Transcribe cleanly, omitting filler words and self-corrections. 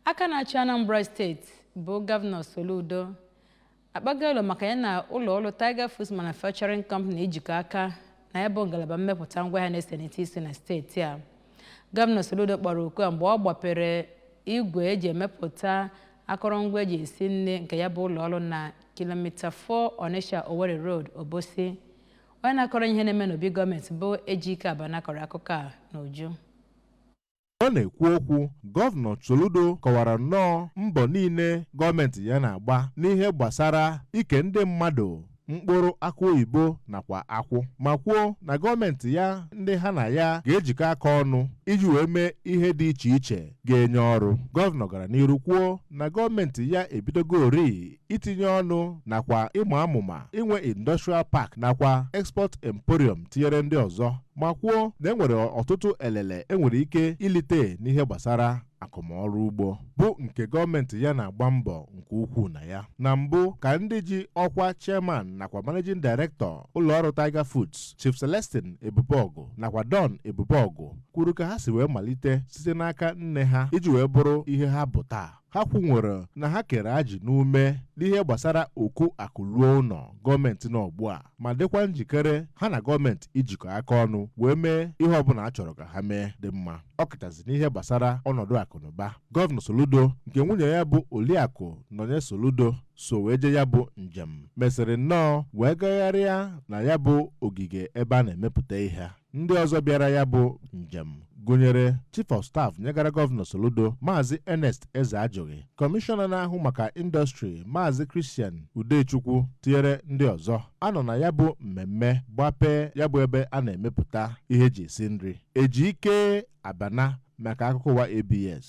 aka na-achị Anambra steeti bụ Govano Soludo akpagalo maka ya na ụlọ Tiger Foods Manufacturing Company ejikọ aka na ya bụ ngalaba mmepụta ngwa ha na-esenite isi na steeti a. Govano Soludo kpọrọ oku mgbe ọ gbapere igwe eji emepụta akụrụngwa eji esi nri nke ya bụ ụlọ na kilomita 4 Onitsha Owerri Road Obosi. Onye na-akọrọ ihe na-eme n'obi gọọmenti bụ Ejike Abana kọrọ akụkọ a n'uju. Ọ na-ekwu okwu, Govano Soludo kọwara nnọọ mbọ niile gọọmenti ya na-agba n'ihe gbasara ike ndị mmadụ mkpụrụ akụ oyibo nakwa akwụ, ma kwuo na gọọmenti ya ndị ha na ya ga-ejikọ aka ọnụ iji wee mee ihe dị iche iche ga-enye ọrụ. Gọvanọ gara n'iru kwuo na gọọmenti ya ebidogori itinye ọnụ nakwa ịma amụma inwe industrial park nakwa export emporium tinyere ndị ọzọ, ma kwuo na enwere ọtụtụ elele enwere ike ilite n'ihe gbasara akụmọrụ ugbo bụ nke gọọmenti ya na-agba mbọ nke ukwuu na ya. Na mbụ ka ndị ji ọkwa chairman nakwa managing director ụlọọrụ Tiger Foods, Chief Celestine Ebubeogu nakwa Don Ebubeogu kwuru ka ha si wee malite site n'aka nne ha iji wee bụrụ ihe ha bụ taa. Ha kwunwere na ha kere ajị n'ume n'ihe gbasara oku akụluo ụlọ gọọmenti n'ọgbụ a, ma dịkwa njikere ha na gọọmenti ijikọ aka ọnụ wee mee ihe ọbụla a chọrọ ka ha mee dị mma. Ọ kachasị n'ihe gbasara ọnọdụ akụnụba. Govano Soludo nke nwunye ya bụ Oliakụ Nonye Soludo so wee je ya bụ njem mesịrị nnọọ wee gagharịa na ya bụ ogige ebe a na-emepụta ihe. Ndị ọzọ bịara ya bụ njem gụnyere Chief of Staff nyegara Govano Soludo Maazị Ernest Ezeajụghị, Kọmishọna na-ahụ maka Indọstrị Maazị Christian Udechukwu tinyere ndị ọzọ. Anọ na ya bụ mmemme gbapee ya bụ ebe a na-emepụta ihe eji esi nri. Ejike Abana maka akụkọ ụwa ABS.